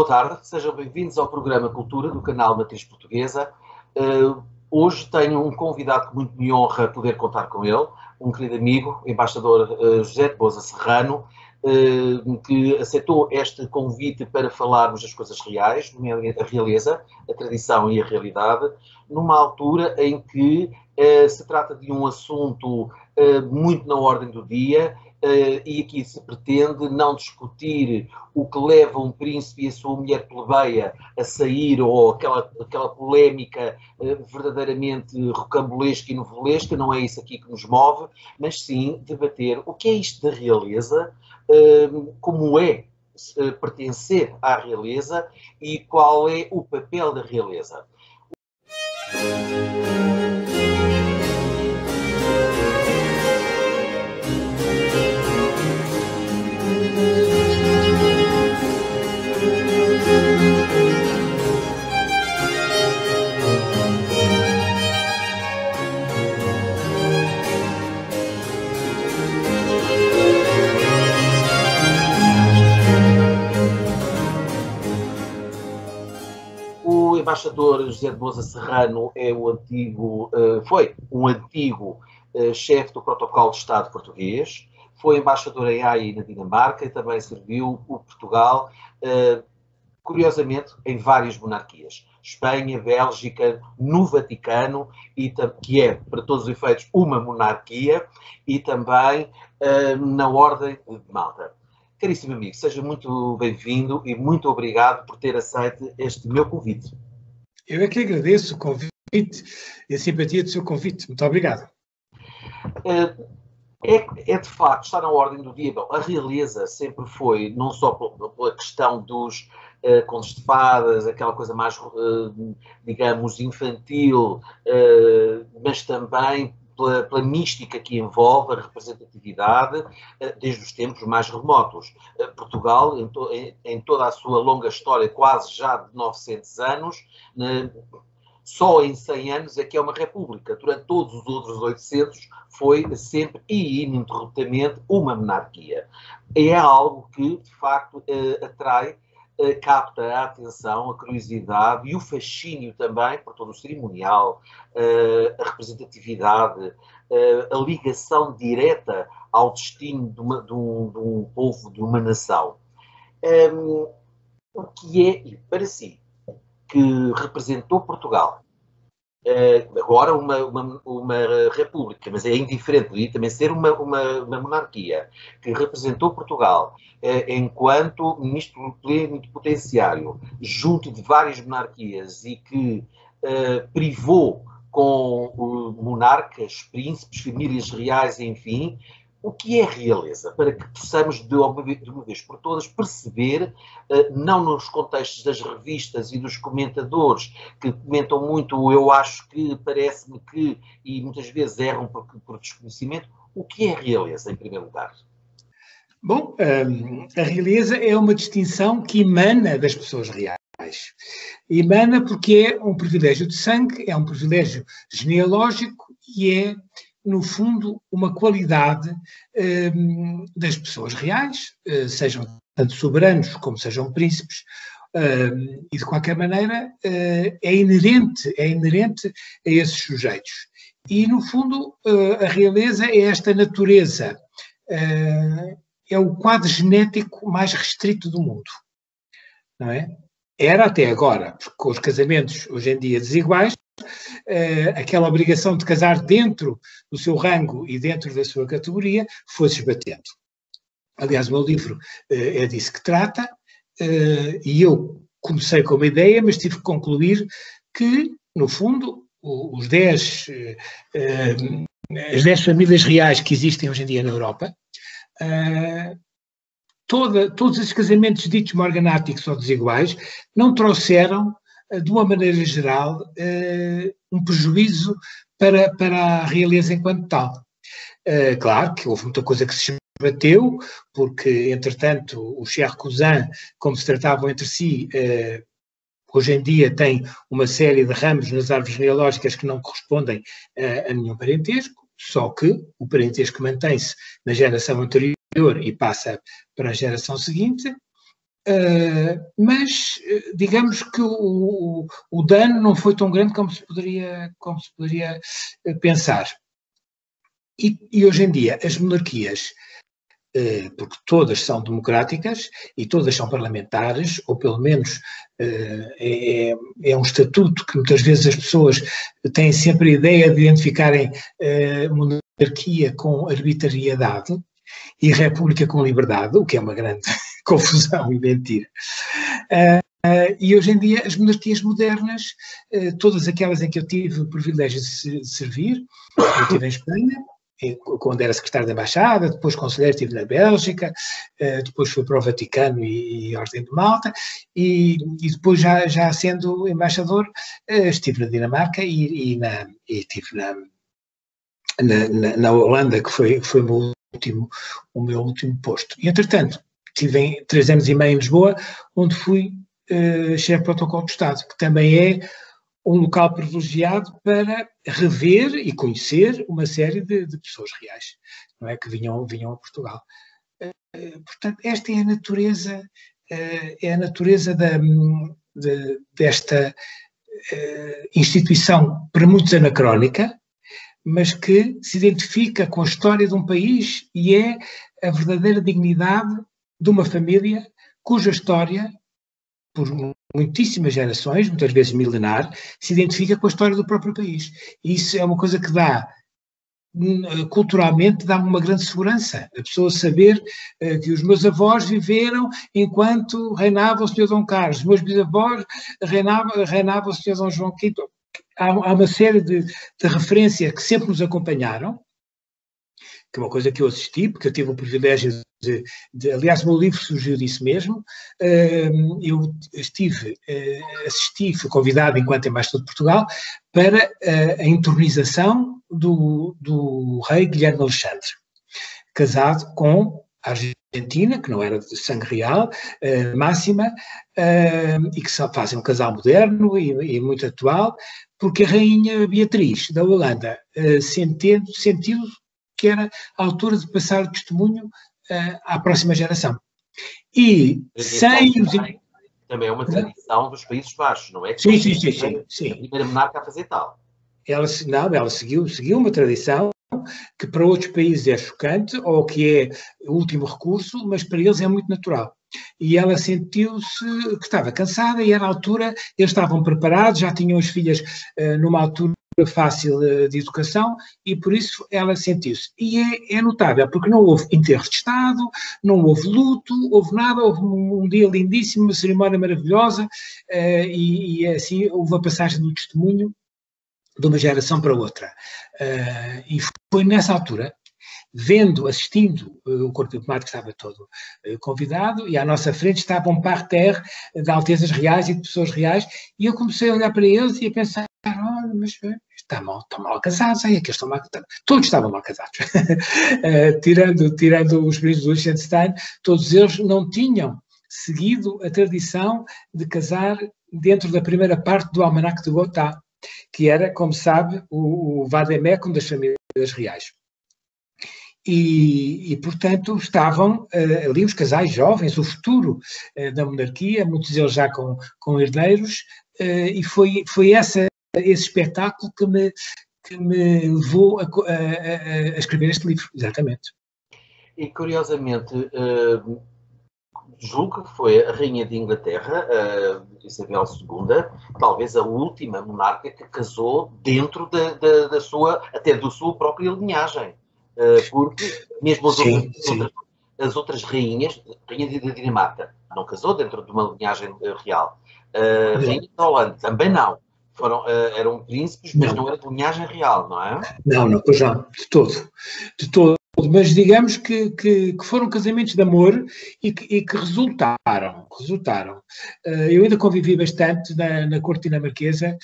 tarde, sejam bem-vindos ao programa Cultura do canal Matriz Portuguesa. Hoje tenho um convidado que muito me honra poder contar com ele, um querido amigo, o embaixador José de Boza Serrano, que aceitou este convite para falarmos das coisas reais, a realeza, a tradição e a realidade, numa altura em que se trata de um assunto muito na ordem do dia, e aqui se pretende não discutir o que leva um príncipe e a sua mulher plebeia a sair, ou aquela polémica verdadeiramente rocambolesca e novelesca, não é isso aqui que nos move, mas sim debater o que é isto da realeza, como é pertencer à realeza e qual é o papel da realeza. O embaixador José de Boza Serrano foi um antigo chefe do Protocolo de Estado português, foi embaixador em Haia e na Dinamarca e também serviu por Portugal, curiosamente, em várias monarquias. Espanha, Bélgica, no Vaticano, que é, para todos os efeitos, uma monarquia, e também na Ordem de Malta. Caríssimo amigo, seja muito bem-vindo e muito obrigado por ter aceito este meu convite. Eu é que agradeço o convite e a simpatia do seu convite. Muito obrigado. É de facto, está na ordem do dia. Bom, a realeza sempre foi, não só pela questão dos contos de fadas, aquela coisa mais, digamos, infantil, mas também pela mística que envolve a representatividade desde os tempos mais remotos. Portugal, em toda a sua longa história, quase já de 900 anos, só em 100 anos é que é uma república. Durante todos os outros 800 foi sempre e ininterruptamente uma monarquia. É algo que, de facto, atrai, capta a atenção, a curiosidade e o fascínio também por todo o cerimonial, a representatividade, a ligação direta ao destino de um povo, de uma nação. O que é, para si, que representou Portugal, agora uma república, mas é indiferente, podia também ser uma monarquia, que representou Portugal enquanto ministro plenipotenciário, junto de várias monarquias, e que privou com monarcas, príncipes, famílias reais, enfim. O que é realeza? Para que possamos, de uma vez por todas, perceber, não nos contextos das revistas e dos comentadores, que comentam muito, eu acho que, parece-me que, e muitas vezes erram por desconhecimento, o que é realeza, em primeiro lugar? Bom, a realeza é uma distinção que emana das pessoas reais. Emana porque é um privilégio de sangue, é um privilégio genealógico e é, no fundo, uma qualidade das pessoas reais, sejam tanto soberanos como sejam príncipes, e de qualquer maneira é inerente a esses sujeitos. E, no fundo, a realeza é esta natureza, é o quadro genético mais restrito do mundo, não é? Era até agora, porque com os casamentos hoje em dia desiguais, aquela obrigação de casar dentro do seu rango e dentro da sua categoria foi-se esbatendo. Aliás, o meu livro é disso que trata, e eu comecei com uma ideia, mas tive que concluir que, no fundo, as 10 famílias reais que existem hoje em dia na Europa, todos esses casamentos ditos morganáticos ou desiguais não trouxeram, de uma maneira geral, um prejuízo para a realeza enquanto tal. Claro que houve muita coisa que se esbateu, porque, entretanto, os Cher Cousin, como se tratavam entre si, hoje em dia têm uma série de ramos nas árvores genealógicas que não correspondem a nenhum parentesco, só que o parentesco mantém-se na geração anterior e passa para a geração seguinte. mas digamos que o dano não foi tão grande como se poderia pensar. E hoje em dia as monarquias, porque todas são democráticas e todas são parlamentares, ou pelo menos é um estatuto que muitas vezes as pessoas têm sempre a ideia de identificarem monarquia com arbitrariedade e república com liberdade, o que é uma grande confusão e mentira. E hoje em dia as monarquias modernas, todas aquelas em que eu tive o privilégio de servir, eu estive em Espanha, quando era secretário da Embaixada, depois conselheiro estive na Bélgica, depois fui para o Vaticano e Ordem de Malta, e depois já sendo embaixador estive na Dinamarca e estive na Holanda, que foi o meu último posto. E entretanto, tive 3 anos e meio em Lisboa, onde fui chefe de protocolo de Estado, que também é um local privilegiado para rever e conhecer uma série de pessoas reais, não é, que vinham a Portugal. Portanto, esta é a natureza desta instituição, para muitos anacrónica, mas que se identifica com a história de um país e é a verdadeira dignidade de uma família cuja história, por muitíssimas gerações, muitas vezes milenar, se identifica com a história do próprio país. E isso é uma coisa que culturalmente, dá-me uma grande segurança. A pessoa saber que os meus avós viveram enquanto reinava o Sr. Dom Carlos, os meus bisavós reinava o Sr. Dom João V. Há uma série de referências que sempre nos acompanharam, que é uma coisa que eu assisti, porque eu tive o privilégio aliás, o meu livro surgiu disso mesmo. Eu assisti, fui convidado enquanto embaixador de Portugal para a entronização do rei Guilherme Alexandre, casado com a Argentina, que não era de sangue real, Máxima, e que fazem um casal moderno e muito atual, porque a rainha Beatriz da Holanda sentiu que era a altura de passar o testemunho à próxima geração. E sem os... Também é uma tradição dos Países Baixos, não é? Sim. A primeira monarca a fazer tal. Ela seguiu uma tradição que para outros países é chocante, ou que é o último recurso, mas para eles é muito natural. E ela sentiu-se que estava cansada e era a altura, eles estavam preparados, já tinham as filhas numa altura fácil de educação e por isso ela sentiu-se. E é notável, porque não houve enterro de Estado, não houve luto, houve nada, houve um dia lindíssimo, uma cerimónia maravilhosa e assim houve a passagem do testemunho de uma geração para outra. E foi nessa altura, assistindo, o corpo diplomático estava todo convidado e à nossa frente estava um parterre de altezas reais e de pessoas reais e eu comecei a olhar para eles e a pensar, olha, mas estão mal casados, todos estavam mal casados. tirando os príncipes do Liechtenstein, todos eles não tinham seguido a tradição de casar dentro da primeira parte do Almanaque de Gotha, que era, como sabe, o vademecum das famílias reais. E, portanto, estavam ali os casais jovens, o futuro da monarquia, muitos deles já com herdeiros, e foi esse espetáculo que me levou a escrever este livro, exatamente. E, curiosamente, julgo que foi a Rainha de Inglaterra, Isabel II, talvez a última monarca que casou dentro da sua própria linhagem. Porque mesmo as outras rainhas, a Rainha da Dinamarca não casou dentro de uma linhagem real. A Rainha da Holanda também não. Eram príncipes, mas não era de linhagem real, não é? Não, pois não, de todo. Mas digamos que foram casamentos de amor e que resultaram. Eu ainda convivi bastante na corte dinamarquesa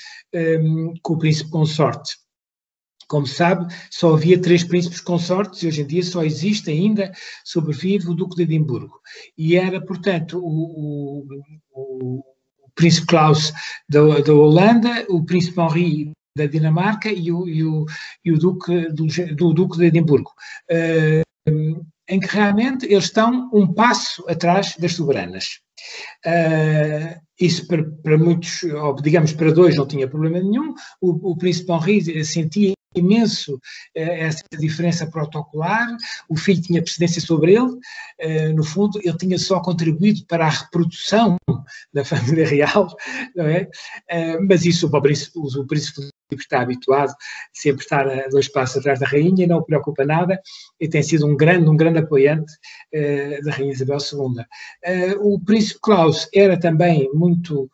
com o príncipe consorte. Como sabe, só havia 3 príncipes consortes e hoje em dia só existe ainda, sobrevive o Duque de Edimburgo. E era, portanto, o príncipe Klaus da Holanda, o príncipe Henri da Dinamarca e o Duque de Edimburgo, em que realmente eles estão um passo atrás das soberanas. Isso para muitos, ou digamos para dois, não tinha problema nenhum. O príncipe Henri sentia imenso essa diferença protocolar, o filho tinha precedência sobre ele, no fundo ele tinha só contribuído para a reprodução da família real, não é? Mas isso o príncipe está habituado sempre a estar a 2 passos atrás da rainha, não o preocupa nada, e tem sido um grande apoiante da rainha Isabel II. O príncipe Klaus era também muito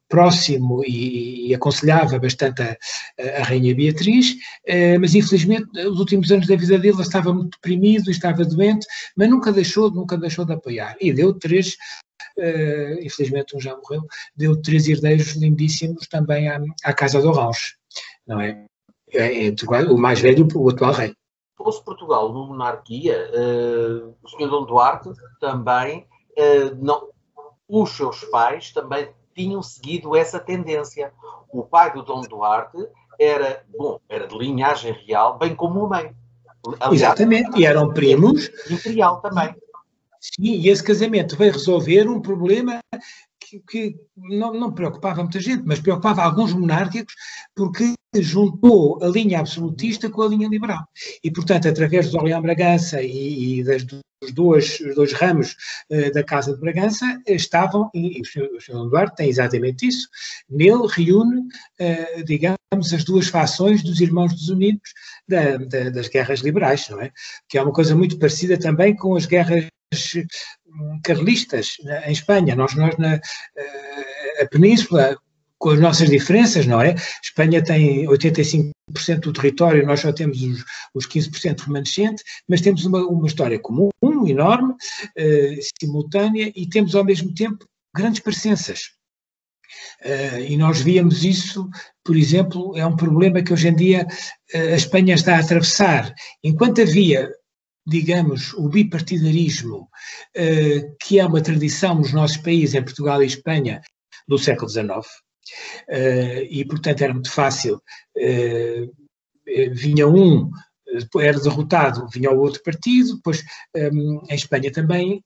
próximo e aconselhava bastante a rainha Beatriz, mas infelizmente nos últimos anos da vida dele ele estava muito deprimido, estava doente, mas nunca deixou de apoiar, e deu 3, infelizmente um já morreu, deu 3 herdeiros lindíssimos também à Casa de Orange, não é? O mais velho, o atual rei. Fosse Portugal numa monarquia, o Sr. Dom Duarte também não. Os seus pais também tinham seguido essa tendência. O pai do Dom Duarte era de linhagem real, bem como a mãe. Aliás, exatamente, e eram primos. Imperial também. Sim, e esse casamento veio resolver um problema que não preocupava muita gente, mas preocupava alguns monárquicos, porque juntou a linha absolutista com a linha liberal. E, portanto, através do Orleans-Bragança e dos dois ramos da Casa de Bragança, estavam, e o Sr. Duarte tem exatamente isso, nele reúne, digamos, as duas fações dos Irmãos dos Unidos das guerras liberais, não é? Que é uma coisa muito parecida também com as guerras carlistas em Espanha. Nós a Península, com as nossas diferenças, não é? Espanha tem 85% do território, nós só temos os 15% remanescente, mas temos uma história comum, enorme, simultânea, e temos ao mesmo tempo grandes parecenças. E nós víamos isso, por exemplo, é um problema que hoje em dia a Espanha está a atravessar. Enquanto havia, digamos, o bipartidarismo, que é uma tradição nos nossos países, em Portugal e Espanha, do século XIX, e portanto era muito fácil, vinha era derrotado, vinha o outro partido, depois em Espanha também,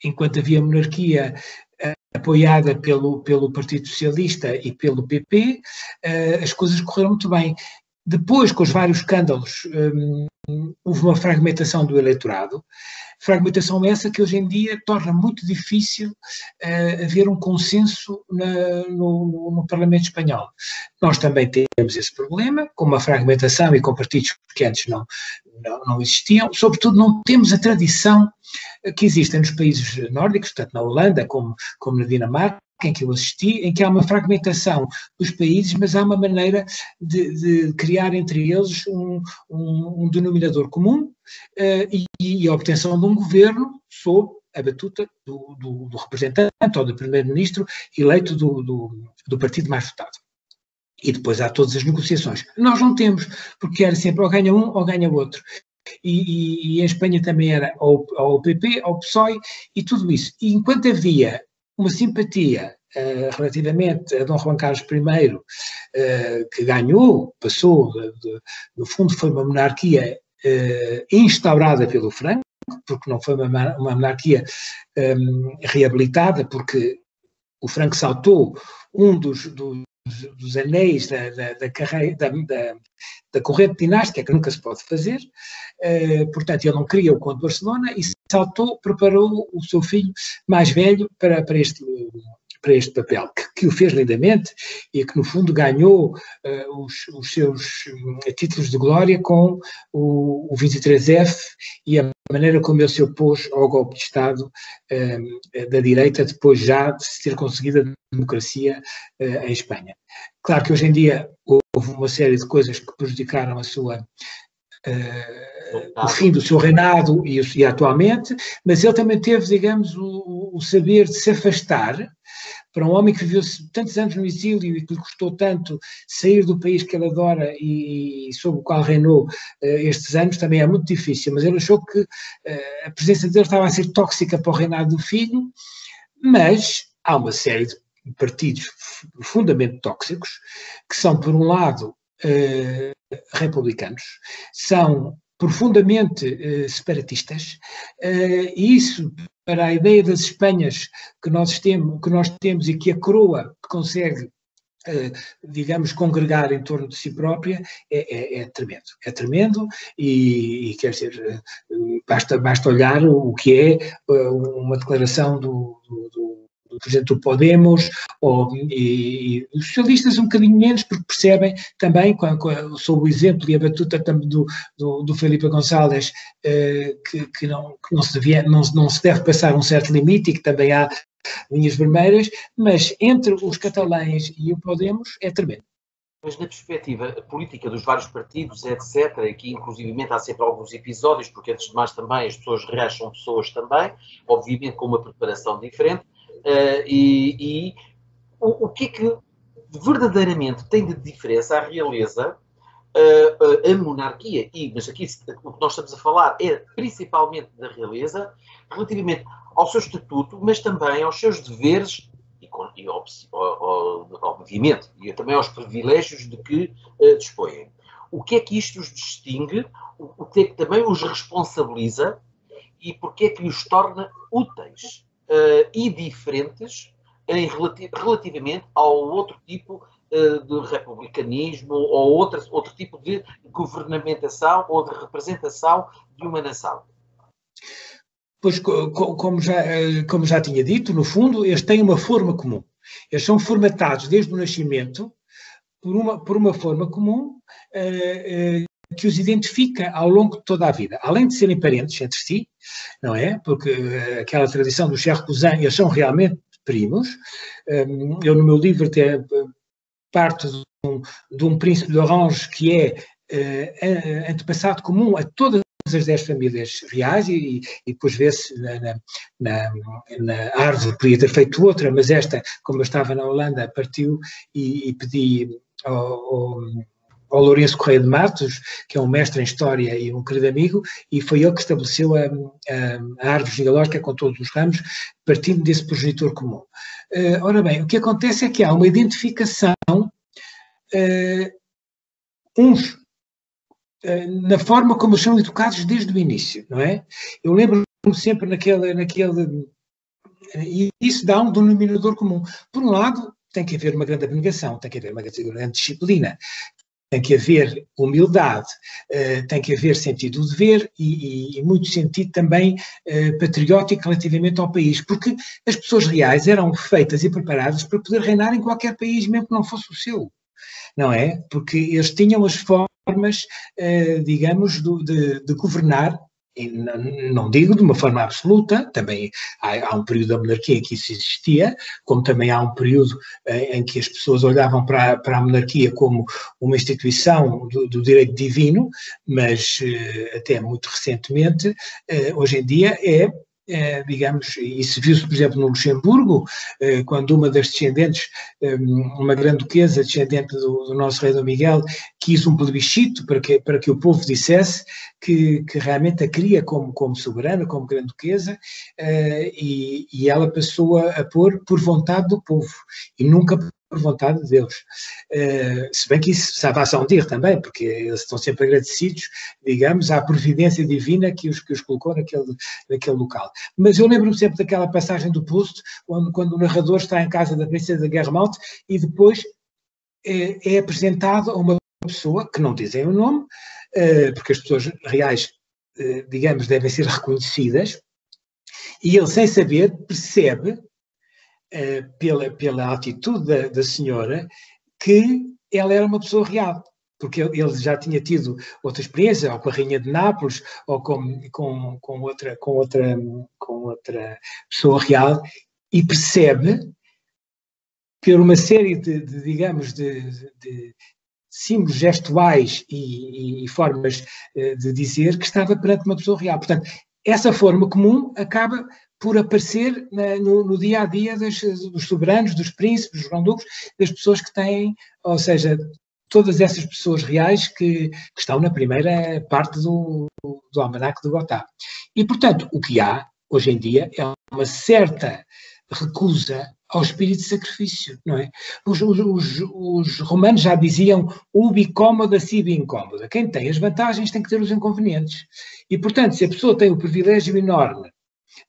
enquanto havia monarquia apoiada pelo Partido Socialista e pelo PP, as coisas correram muito bem. Depois, com os vários escândalos, houve uma fragmentação do eleitorado, fragmentação essa que hoje em dia torna muito difícil haver um consenso no Parlamento espanhol. Nós também temos esse problema, com uma fragmentação e com partidos que antes não existiam, sobretudo não temos a tradição que existe nos países nórdicos, tanto na Holanda como na Dinamarca, em que eu assisti, em que há uma fragmentação dos países, mas há uma maneira de criar entre eles um denominador comum e a obtenção de um governo sob a batuta do representante ou do primeiro-ministro eleito do partido mais votado. E depois há todas as negociações. Nós não temos, porque era sempre ou ganha um ou ganha o outro. E em Espanha também era ou o PP ou o PSOE e tudo isso. E enquanto havia uma simpatia relativamente a Dom Juan Carlos I, que ganhou, passou, no fundo foi uma monarquia instaurada pelo Franco, porque não foi uma monarquia reabilitada, porque o Franco saltou um dos anéis da corrente dinástica, que nunca se pode fazer, portanto ele não queria o Conde de Barcelona e saltou, preparou o seu filho mais velho para este papel, que o fez lindamente e que no fundo ganhou os seus títulos de glória com o 23F e a maneira como ele se opôs ao golpe de Estado da direita, depois já de se ter conseguido a democracia em Espanha. Claro que hoje em dia houve uma série de coisas que prejudicaram o fim do seu reinado e atualmente, mas ele também teve, digamos, o saber de se afastar. Para um homem que viveu tantos anos no exílio e que lhe custou tanto sair do país que ele adora e sobre o qual reinou estes anos, também é muito difícil, mas ele achou que a presença dele estava a ser tóxica para o reinado do filho, mas há uma série de partidos profundamente tóxicos, que são, por um lado, republicanos, são profundamente separatistas, e isso para a ideia das Espanhas que nós temos e que a coroa consegue, digamos, congregar em torno de si própria, é tremendo. É tremendo e quer dizer, basta olhar o que é uma declaração do presidente do Podemos, e os socialistas um bocadinho menos, porque percebem também, sob o exemplo e a batuta do Felipe Gonçalves, que não se deve passar um certo limite e que também há linhas vermelhas, mas entre os catalães e o Podemos é tremendo. Mas na perspectiva política dos vários partidos, etc., e que inclusivamente há sempre alguns episódios, porque antes de mais também as pessoas reais são pessoas também, obviamente com uma preparação diferente, o que é que verdadeiramente tem de diferença a realeza, a monarquia, mas aqui o que nós estamos a falar é principalmente da realeza, relativamente ao seu estatuto, mas também aos seus deveres e obviamente, e também aos privilégios de que dispõem. O que é que isto os distingue, o que é que também os responsabiliza e porque é que os torna úteis e diferentes relativamente ao outro tipo de republicanismo ou outro tipo de governamentação ou de representação de uma nação? Pois, como já tinha dito, no fundo, eles têm uma forma comum. Eles são formatados desde o nascimento por uma forma comum que os identifica ao longo de toda a vida. Além de serem parentes entre si, não é? Porque aquela tradição do Cher Cousin, eles são realmente primos. Eu, no meu livro, até parto de um príncipe de Orange que é antepassado comum a todas as 10 famílias reais e depois vê-se na árvore, podia ter feito outra, mas esta, como eu estava na Holanda, partiu e pedi ao Lourenço Correia de Matos, que é um mestre em História e um querido amigo, e foi ele que estabeleceu a árvore genealógica com todos os ramos, partindo desse progenitor comum. Ora bem, o que acontece é que há uma identificação, uns na forma como são educados desde o início, não é? Eu lembro-me sempre e isso dá um denominador comum. Por um lado, tem que haver uma grande abnegação, tem que haver uma grande disciplina, tem que haver humildade, tem que haver sentido do dever e muito sentido também patriótico relativamente ao país, porque as pessoas reais eram feitas e preparadas para poder reinar em qualquer país, mesmo que não fosse o seu. Não é? Porque eles tinham as formas, digamos, de governar, e não digo de uma forma absoluta, também há um período da monarquia em que isso existia, como também há um período em que as pessoas olhavam para a monarquia como uma instituição do direito divino, mas até muito recentemente, hoje em dia digamos, isso viu-se, por exemplo, no Luxemburgo, quando uma das descendentes, uma grande duquesa, descendente do nosso rei Dom Miguel, quis um plebiscito para que o povo dissesse que realmente a queria como soberana, como grande duquesa, e ela passou a pôr por vontade do povo, e nunca por vontade de Deus. Se bem que isso sabe a dire também, porque eles estão sempre agradecidos, digamos, à providência divina que os colocou naquele local. Mas eu lembro-me sempre daquela passagem do Proust, quando o narrador está em casa da princesa de Guermantes e depois é apresentado a uma pessoa, que não dizem o nome, porque as pessoas reais, digamos, devem ser reconhecidas, e ele, sem saber, percebe, pela atitude da senhora, que ela era uma pessoa real, porque ele já tinha tido outra experiência, ou com a Rainha de Nápoles, ou com outra pessoa real, e percebe, por uma série digamos, de símbolos gestuais e formas de dizer que estava perante uma pessoa real. Portanto, essa forma comum acaba por aparecer no dia a dia dos soberanos, dos príncipes, dos granduques, das pessoas que têm, ou seja, todas essas pessoas reais que estão na primeira parte do Almanaque de Gotha. E, portanto, o que há hoje em dia é uma certa recusa ao espírito de sacrifício, não é? Os romanos já diziam ubi cómoda, sibi incómoda. Quem tem as vantagens tem que ter os inconvenientes. E, portanto, se a pessoa tem o privilégio enorme,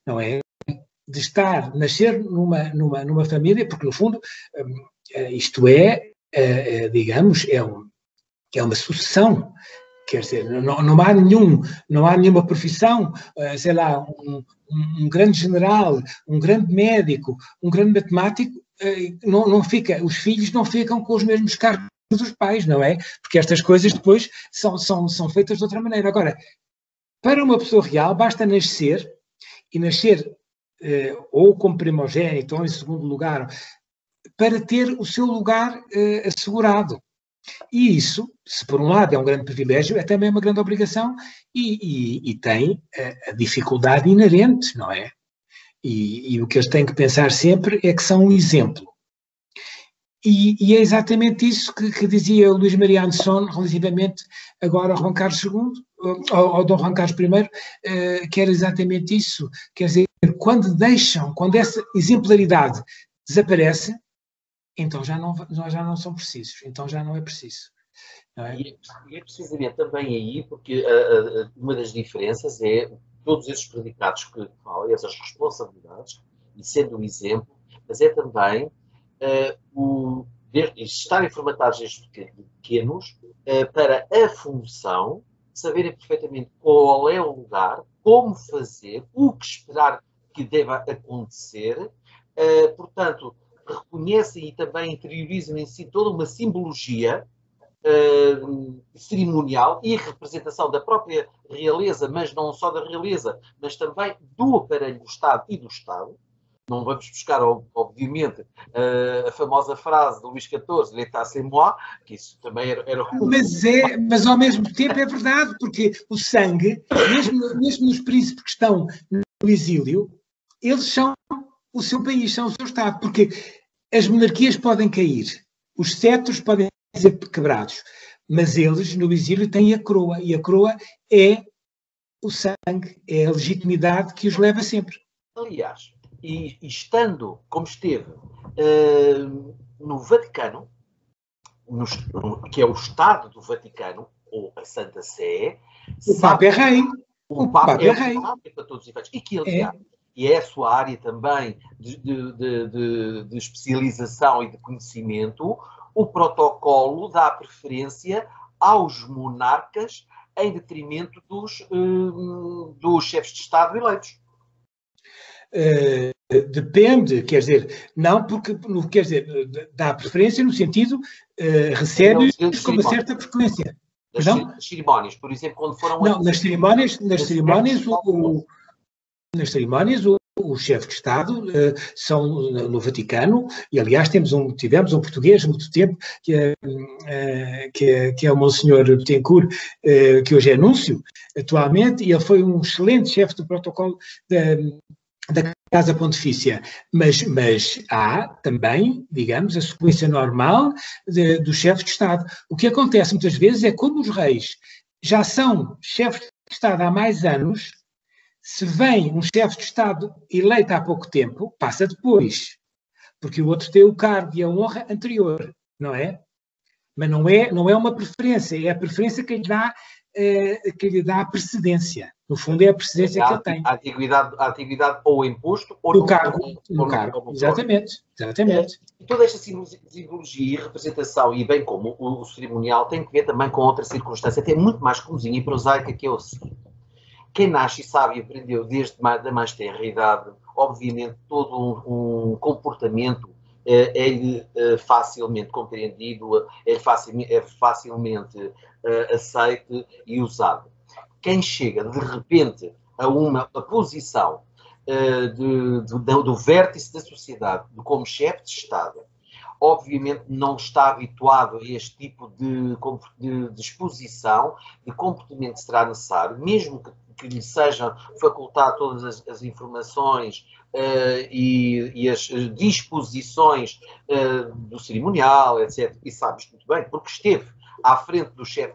não é? De nascer numa família, porque, no fundo, isto digamos, é uma sucessão. Quer dizer, não há nenhuma profissão, sei lá, um grande general, um grande médico, um grande matemático, os filhos não ficam com os mesmos cargos dos pais, não é? Porque estas coisas depois são feitas de outra maneira. Agora, para uma pessoa real, basta nascer, e nascer ou como primogénito ou em segundo lugar, para ter o seu lugar assegurado. E isso, se por um lado é um grande privilégio, é também uma grande obrigação e tem a dificuldade inerente, não é? E o que eles têm que pensar sempre é que são um exemplo. E é exatamente isso que dizia o Luís Maria Anderson relativamente agora ao Juan Carlos II, ao Dom Juan Carlos I, que era exatamente isso. Quer dizer, quando essa exemplaridade desaparece, então já não são precisos, então já não é preciso. Não é? E é precisamente também aí, porque uma das diferenças é todos esses predicados que falam, essas responsabilidades, e sendo um exemplo, mas é também estarem formatados estes pequenos para a função, saberem perfeitamente qual é o lugar, como fazer, o que esperar que deva acontecer, portanto, reconhecem e também interiorizam em si toda uma simbologia cerimonial e representação da própria realeza, mas não só da realeza, mas também do aparelho do Estado e do Estado. Não vamos buscar, obviamente, a famosa frase de Luís XIV, l'état c'est moi, que isso também era... Mas ao mesmo tempo é verdade, porque o sangue, mesmo os príncipes que estão no exílio, eles são o seu país, são o seu Estado, porque as monarquias podem cair, os cetros podem ser quebrados, mas eles no exílio têm a coroa, e a coroa é o sangue, é a legitimidade que os leva sempre. Aliás, e estando como esteve no Vaticano, que é o Estado do Vaticano, ou a Santa Sé, o Papa é rei. O Papa é rei para todos os efeitos. E que, aliás, e é a sua área também de especialização e de conhecimento, o protocolo dá preferência aos monarcas em detrimento dos chefes de Estado eleitos. Depende, quer dizer, não porque, quer dizer, dá preferência no sentido, recebe-os com uma certa frequência. Nas cerimónias, por exemplo, quando foram... Não, nas cerimónias o chefe de Estado são no Vaticano, e aliás tivemos um português há muito tempo, que é o Monsenhor Betancourt, que hoje é anúncio, atualmente, e ele foi um excelente chefe do protocolo da Casa Pontifícia, mas há também, digamos, a sequência normal do chefe de Estado. O que acontece muitas vezes é como os reis já são chefes de Estado há mais anos, se vem um chefe de Estado eleito há pouco tempo, passa depois, porque o outro tem o cargo e a honra anterior, não é? Mas não é uma preferência, é a preferência que lhe dá a precedência. No fundo, é a precedência que ele tem. A atividade ou imposto ou no cargo. Exatamente. Toda esta simbologia e representação, e bem como o cerimonial, tem que ver também com outra circunstância, até muito mais comezinha e prosaica, que é o seguinte. Quem nasce e sabe e aprendeu desde da mais tenra idade, obviamente, todo um comportamento é facilmente compreendido, é facilmente aceite e usado. Quem chega, de repente, a uma posição do vértice da sociedade, como chefe de Estado, obviamente não está habituado a este tipo de exposição, de comportamento que será necessário, mesmo que lhe sejam facultadas todas as informações e as disposições do cerimonial, etc. E sabes muito bem, porque esteve à frente do chefe,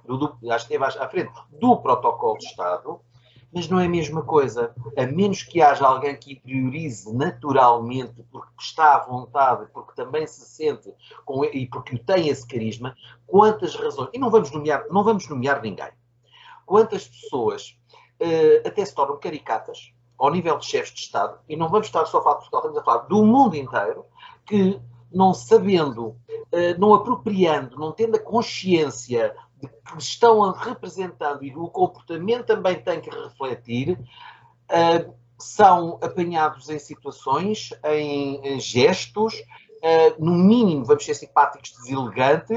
esteve à frente do protocolo de Estado, mas não é a mesma coisa. A menos que haja alguém que interiorize naturalmente, porque está à vontade, porque também se sente e porque tem esse carisma, quantas razões, e não vamos nomear ninguém, quantas pessoas até se tornam caricatas ao nível de chefes de Estado, e não vamos estar só a falar de Portugal, estamos a falar do mundo inteiro, que não sabendo, não apropriando, não tendo a consciência de que estão representando e do comportamento também tem que refletir, são apanhados em situações, em gestos, no mínimo, vamos ser simpáticos, deselegante.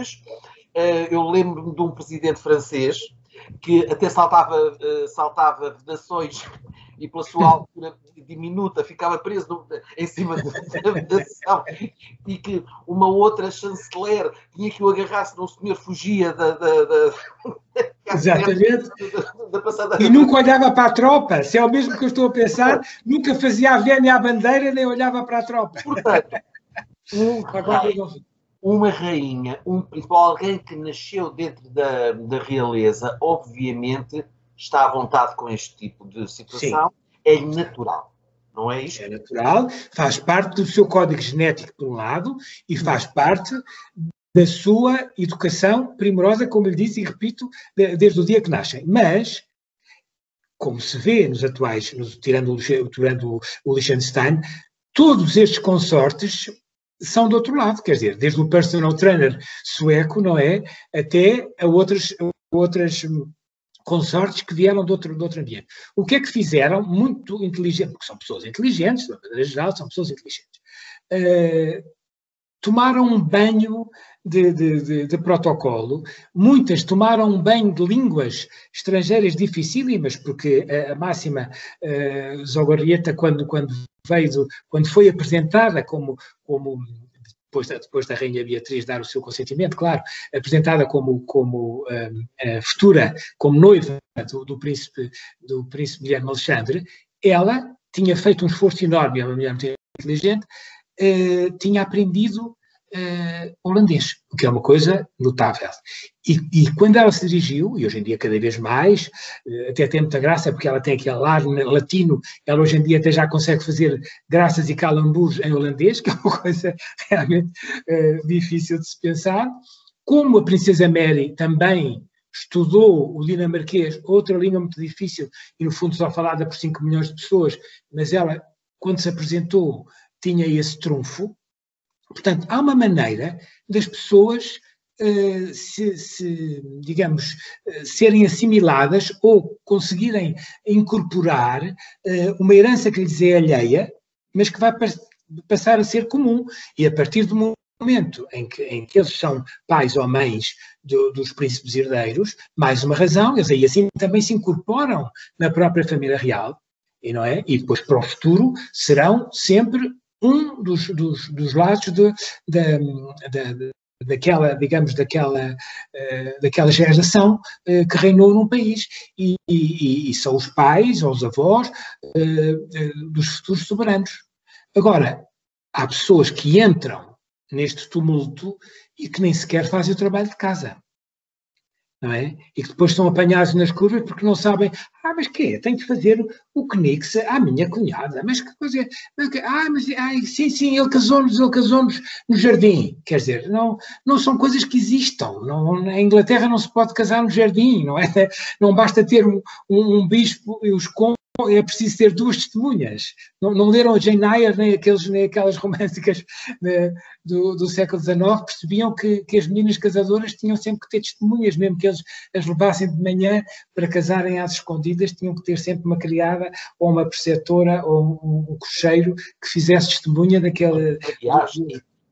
Eu lembro-me de um presidente francês que até saltava vedações e pela sua altura diminuta ficava preso em cima da vedação, e que uma outra chanceler tinha que o agarrar se não o senhor fugia Exatamente. E nunca olhava para a tropa, se é o mesmo que eu estou a pensar, nunca fazia a vénia à bandeira nem olhava para a tropa. Portanto, uma rainha, alguém que nasceu dentro da realeza, obviamente está à vontade com este tipo de situação. Sim. É natural, não é isto? É natural, faz parte do seu código genético, por um lado, e faz parte da sua educação primorosa, como lhe disse e repito, desde o dia que nascem. Mas, como se vê nos atuais, tirando o Liechtenstein, todos estes consortes são do outro lado, quer dizer, desde o personal trainer sueco, não é, até a outras consortes que vieram de outro ambiente. O que é que fizeram? Muito inteligente, porque são pessoas inteligentes, de maneira geral, são pessoas inteligentes. Tomaram um banho de protocolo, muitas tomaram um banho de línguas estrangeiras dificílimas, porque a máxima Zogorrieta, quando foi apresentada como depois da Rainha Beatriz dar o seu consentimento, claro, apresentada como futura, como noiva do príncipe Guilherme Alexandre, ela tinha feito um esforço enorme, é uma mulher muito inteligente, tinha aprendido holandês, o que é uma coisa notável. E quando ela se dirigiu, e hoje em dia cada vez mais, até tem muita graça, porque ela tem aquele ar latino, ela hoje em dia até já consegue fazer graças e calamburs em holandês, que é uma coisa realmente difícil de se pensar. Como a Princesa Mary também estudou o dinamarquês, outra língua muito difícil, e no fundo só falada por 5 milhões de pessoas, mas ela, quando se apresentou, tinha esse trunfo. Portanto, há uma maneira das pessoas, digamos, serem assimiladas ou conseguirem incorporar uma herança que lhes é alheia, mas que vai passar a ser comum. E a partir do momento em que eles são pais ou mães dos príncipes herdeiros, mais uma razão, eles aí assim também se incorporam na própria família real, e não é? E depois para o futuro serão sempre um dos lados daquela, digamos, daquela geração que reinou num país, e são os pais ou os avós dos futuros soberanos. Agora, há pessoas que entram neste tumulto e que nem sequer fazem o trabalho de casa, não é? E que depois são apanhados nas curvas porque não sabem, mas quê? Tenho que fazer o Knix à minha cunhada, mas que coisa é? Sim, ele casou-nos no jardim, quer dizer, não são coisas que existam, na Inglaterra não se pode casar no jardim, não é? Não basta ter um bispo e os é preciso ter 2 testemunhas. Não leram a Jane Eyre nem aquelas românticas do século XIX, percebiam que as meninas casadoras tinham sempre que ter testemunhas, mesmo que eles as levassem de manhã para casarem às escondidas, tinham que ter sempre uma criada ou uma preceptora ou um cocheiro que fizesse testemunha daquele...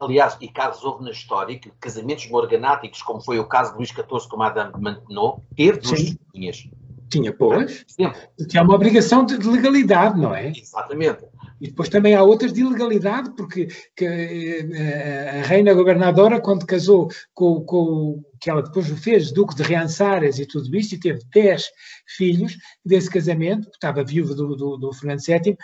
Aliás, e casos houve na história que casamentos morganáticos, como foi o caso de Luís XIV com Madame de Maintenon, teve 2 testemunhas. Tinha, pois. Tinha uma obrigação de legalidade, não é? Exatamente. E depois também há outras de ilegalidade, porque a reina governadora, quando casou com que ela depois fez Duque de Riançares e tudo isso, e teve 10 filhos desse casamento, estava viúva do Fernando VII,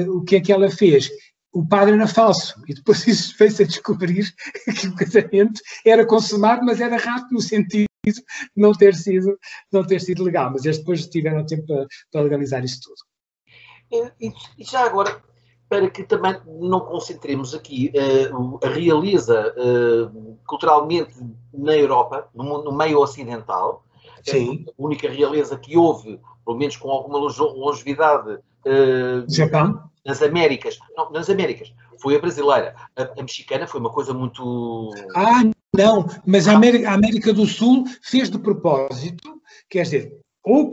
o que é que ela fez? O padre era falso, e depois isso fez-se a descobrir que o casamento era consumado, mas era rato no sentido não ter sido legal, mas eles depois tiveram tempo para legalizar isso tudo. E já agora, para que também não concentremos aqui a realeza culturalmente na Europa, no meio ocidental, Sim. a única realeza que houve, pelo menos com alguma longevidade, Japão? nas Américas, não, nas Américas, foi a brasileira. A mexicana foi uma coisa muito... Não, mas a América do Sul fez de propósito, quer dizer, ou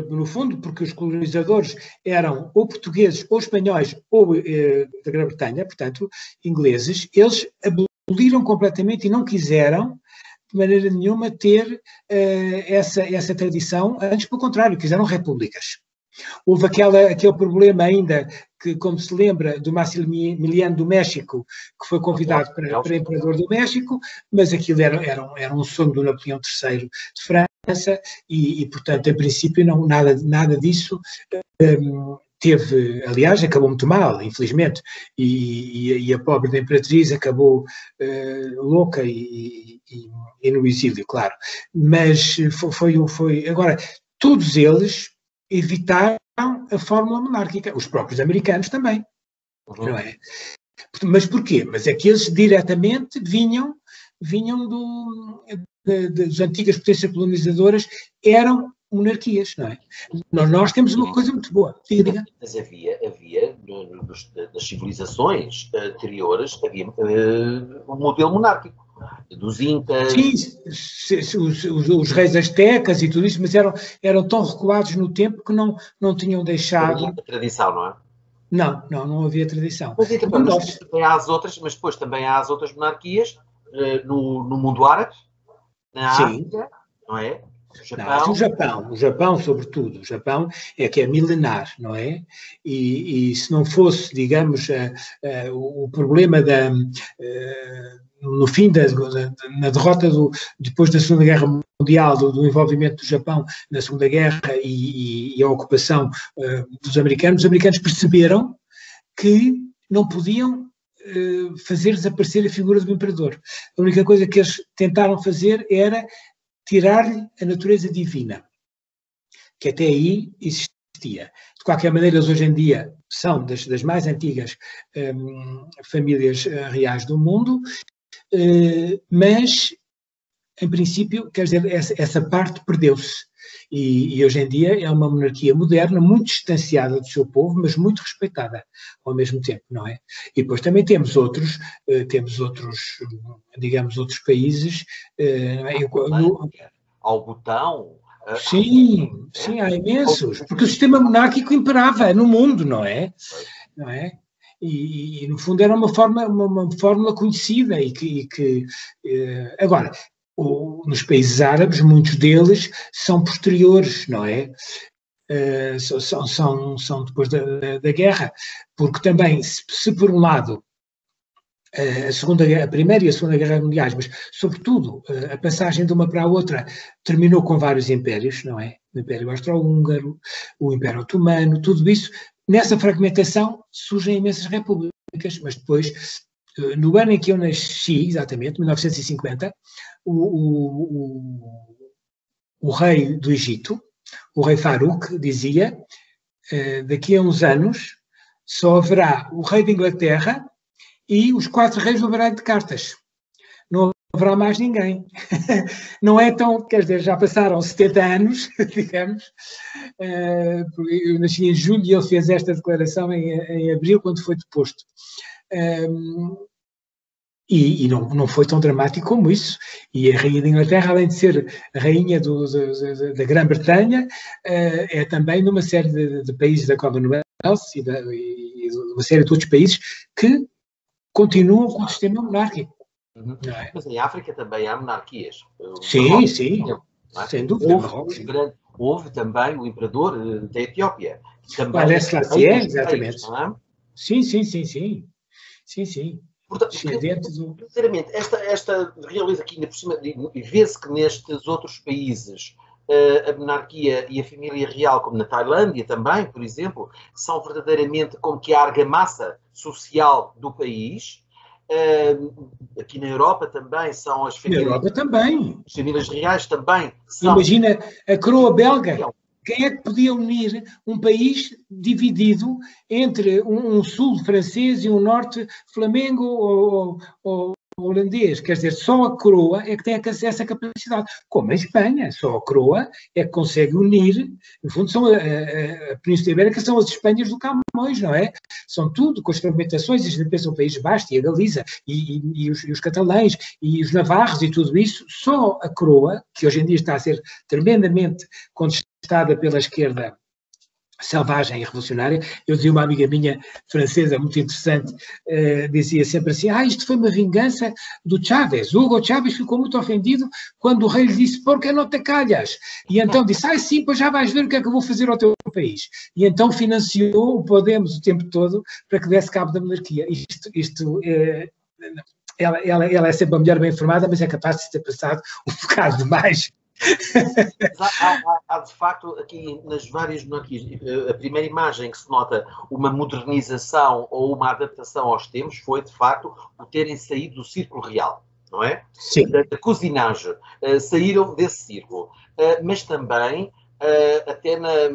no fundo, porque os colonizadores eram ou portugueses, ou espanhóis, ou da Grã-Bretanha, portanto, ingleses, eles aboliram completamente e não quiseram, de maneira nenhuma, ter essa tradição, antes, pelo contrário, quiseram repúblicas. Houve aquele problema ainda, que, como se lembra, do Maximiliano do México, que foi convidado para imperador do México, mas aquilo era um sonho do Napoleão III de França e portanto, em princípio, nada disso teve, aliás, acabou muito mal, infelizmente, e a pobre da Imperatriz acabou louca e no exílio, claro. Mas foi agora, todos eles evitaram a fórmula monárquica, os próprios americanos também, não é? Mas porquê? Mas é que eles diretamente vinham das antigas potências colonizadoras, eram monarquias, não é? Nós temos uma coisa muito boa. Mas havia das civilizações anteriores, havia um modelo monárquico. Dos incas... Sim, os reis astecas e tudo isso, mas eram tão recuados no tempo que não tinham deixado... A tradição, não é? Não havia tradição. Mas depois também há as outras monarquias no mundo árabe, na África, não é? O Japão, sobretudo, o Japão é que é milenar, não é? E se não fosse, digamos, o problema no fim na derrota depois da Segunda Guerra Mundial, do envolvimento do Japão na Segunda Guerra e a ocupação dos americanos, os americanos perceberam que não podiam fazer desaparecer a figura do imperador. A única coisa que eles tentaram fazer era tirar-lhe a natureza divina, que até aí existia. De qualquer maneira, eles hoje em dia são das mais antigas famílias reais do mundo, mas, em princípio, quer dizer, essa parte perdeu-se. E hoje em dia é uma monarquia moderna, muito distanciada do seu povo, mas muito respeitada ao mesmo tempo, não é? E depois também temos outros, digamos, outros países. Ao Butão. Sim, há imensos, porque o sistema monárquico imperava no mundo, não é? Não é? E no fundo era uma fórmula conhecida e que agora, nos países árabes, muitos deles são posteriores, não é? São depois da guerra, porque também, se por um lado a Primeira e a Segunda Guerra Mundiais, mas sobretudo a passagem de uma para a outra terminou com vários impérios, não é? O Império Austro-Húngaro, o Império Otomano, tudo isso. Nessa fragmentação surgem imensas repúblicas, mas depois, no ano em que eu nasci, exatamente, 1950, o rei do Egito, o rei Farouk, dizia, daqui a uns anos só haverá o rei da Inglaterra e os 4 reis do baralho de cartas. Não haverá mais ninguém. Não é tão, quer dizer, já passaram 70 anos, digamos. Eu nasci em julho e ele fez esta declaração em abril, quando foi deposto. E não foi tão dramático como isso. E a rainha da Inglaterra, além de ser a rainha da Grã-Bretanha, é também numa série de países da Commonwealth e de uma série de outros países que continuam com o sistema monárquico. É? Mas em África também há monarquias. Sim, sem dúvida. Houve também o imperador da Etiópia. O Haile Selassie, exatamente. Sim. Portanto, sinceramente, esta realeza aqui ainda por cima, e vê-se que nestes outros países a monarquia e a família real, como na Tailândia também, por exemplo, são verdadeiramente como que a argamassa social do país, Aqui na Europa também são as famílias. Na Europa também. As famílias reais também são. Imagina a coroa belga. Quem é que podia unir um país dividido entre um sul francês e um norte flamengo ou holandês? Quer dizer, só a coroa é que tem essa capacidade. Como a Espanha, só a coroa é que consegue unir. No fundo, são a Península Ibérica são as Espanhas do Camões, não é? São tudo com as fragmentações, a gente pensa o País Basco e a Galiza e os catalães e os navarros e tudo isso. Só a coroa, que hoje em dia está a ser tremendamente contestada pela esquerda selvagem e revolucionária. Eu dizia, uma amiga minha francesa muito interessante, dizia sempre assim, isto foi uma vingança do Chávez. O Hugo Chávez ficou muito ofendido quando o rei lhe disse, por que não te calhas? E então disse, sim, pois já vais ver o que é que eu vou fazer ao teu país. E então financiou o Podemos o tempo todo para que desse cabo da monarquia. Ela é sempre a mulher bem informada, mas é capaz de ter passado um bocado demais. Há de facto aqui nas várias monarquias, a primeira imagem que se nota uma modernização ou uma adaptação aos tempos foi de facto o terem saído do círculo real, não é? Sim. Da cousinagem, saíram desse círculo, mas também até na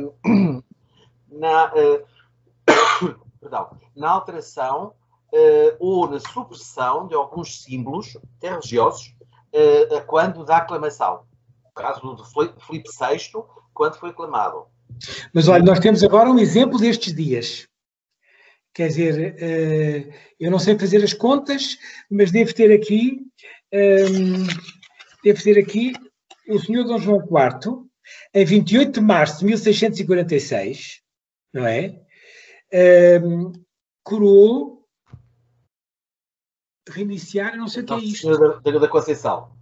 alteração ou na supressão de alguns símbolos até religiosos quando da aclamação. O caso de Filipe VI, quando foi aclamado. Mas olha, nós temos agora um exemplo destes dias. Quer dizer, eu não sei fazer as contas, mas devo ter aqui o senhor Dom João IV, em 28 de março de 1646, não é? Coroou, reiniciar, não sei o que é isto. Da Conceição.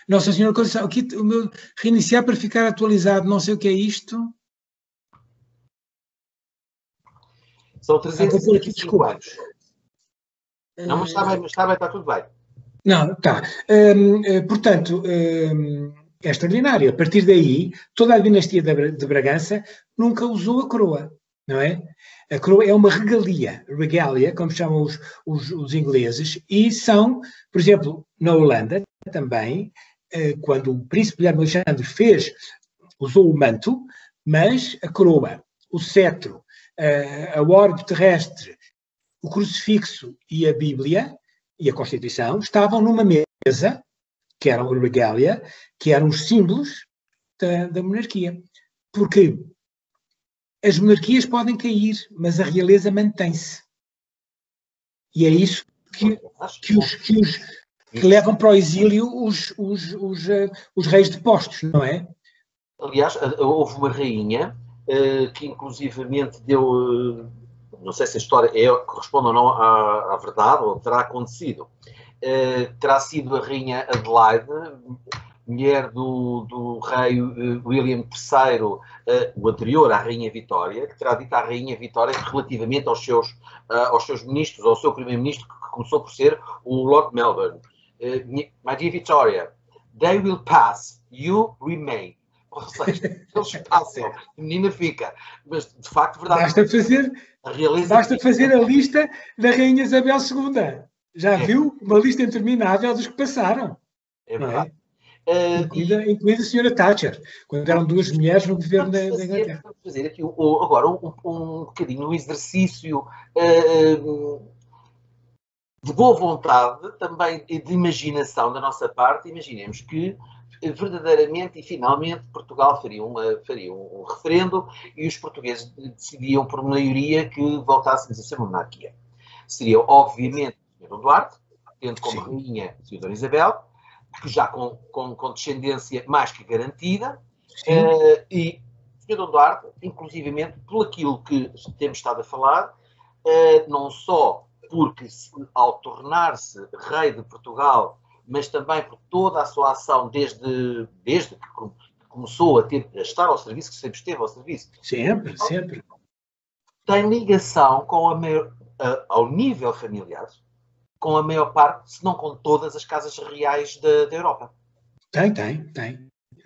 Nossa Senhora Conceição, aqui o meu reiniciar para ficar atualizado, não sei o que é isto. São 305 anos. Não, mas está bem, está tudo bem. Não, está. Portanto, é extraordinário. A partir daí, toda a dinastia de Bragança nunca usou a coroa, não é? A coroa é uma regalia, como chamam os ingleses, e são, por exemplo, na Holanda também, quando o príncipe Guilherme Alexandre usou o manto, mas a coroa, o cetro, a orbe terrestre, o crucifixo e a Bíblia e a Constituição estavam numa mesa, que eram a regalia, que eram os símbolos da monarquia. Porque as monarquias podem cair, mas a realeza mantém-se. E é isso que levam para o exílio os reis depostos, não é? Aliás, houve uma rainha que inclusivamente deu, não sei se a história corresponde ou não à verdade, ou terá acontecido, terá sido a rainha Adelaide, mulher do rei William III, o anterior à rainha Vitória, que terá dito à rainha Vitória relativamente aos seus ministros, ao seu primeiro-ministro, que começou por ser o Lord Melbourne. My dear Victoria, they will pass, you remain. Ou seja, eles passam, a menina fica. Mas, de facto, verdade. Basta fazer a lista da Rainha Isabel II. Já viu? Uma lista interminável dos que passaram. É verdade. Incluindo a senhora Thatcher, quando eram duas mulheres no governo da Inglaterra. Vamos fazer aqui agora um bocadinho um exercício de boa vontade, também de imaginação da nossa parte. Imaginemos que verdadeiramente e finalmente Portugal faria um referendo e os portugueses decidiam por maioria que voltássemos a ser uma monarquia. Seria, obviamente, o Sr. Dom Duarte, tendo como rainha a Sra. Isabel, que já com descendência mais que garantida, e o Sr. Dom Duarte, inclusivamente, por aquilo que temos estado a falar, não só porque ao tornar-se rei de Portugal, mas também por toda a sua ação desde que começou a estar ao serviço, que sempre esteve ao serviço. Sempre. Tem ligação ao nível familiar, com a maior parte, se não com todas as casas reais da Europa. Tem.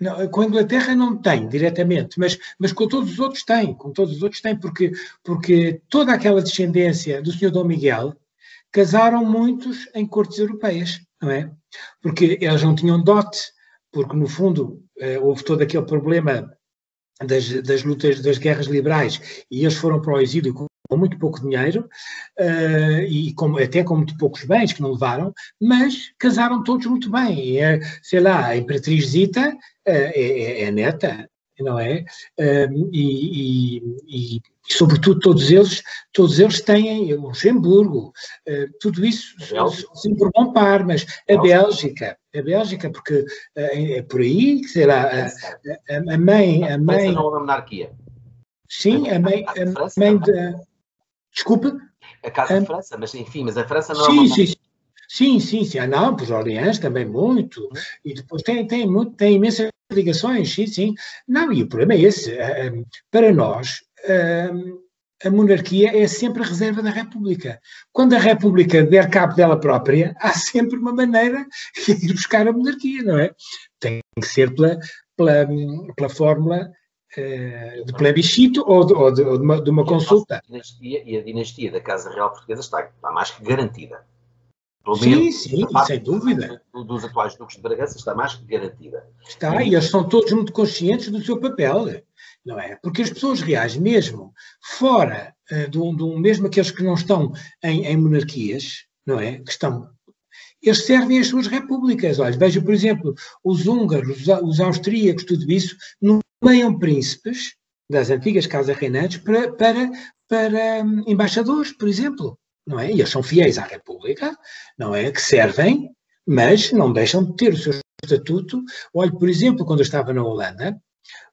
Não, com a Inglaterra não tem diretamente, mas com todos os outros tem, porque toda aquela descendência do Sr. Dom Miguel, casaram muitos em cortes europeias, não é? Porque eles não tinham dote, porque no fundo houve todo aquele problema das lutas, das guerras liberais, e eles foram para o exílio com muito pouco dinheiro, e até com muito poucos bens que não levaram, mas casaram todos muito bem. Sei lá, a Imperatriz Zita é neta, não é? E sobretudo todos eles têm Luxemburgo, tudo isso sempre bom par, mas a Bélgica, porque é por aí, sei lá, a mãe... Não é uma monarquia. Sim, a mãe da... Desculpa? A Casa de França, mas enfim, mas a França não é uma monarquia. Sim. Não, os Orleans também muito, e depois tem imensas ligações, sim. Não, e o problema é esse, para nós, a monarquia é sempre a reserva da República. Quando a República der cabo dela própria, há sempre uma maneira de ir buscar a monarquia, não é? Tem que ser pela fórmula de plebiscito ou de uma consulta. E a dinastia da Casa Real Portuguesa está mais que garantida. Sim, sem dúvida. Dos atuais duques de Bragança está mais que garantida. Está, e eles são todos muito conscientes do seu papel, não é? Porque as pessoas reais, mesmo fora, mesmo aqueles que não estão em monarquias, não é? Eles servem as suas repúblicas. Olha, veja, por exemplo, os húngaros, os austríacos, tudo isso, nomeiam príncipes das antigas casas reinantes para embaixadores, por exemplo. Não é? E eles são fiéis à República, não é? Que servem, mas não deixam de ter o seu estatuto. Olha, por exemplo, quando eu estava na Holanda,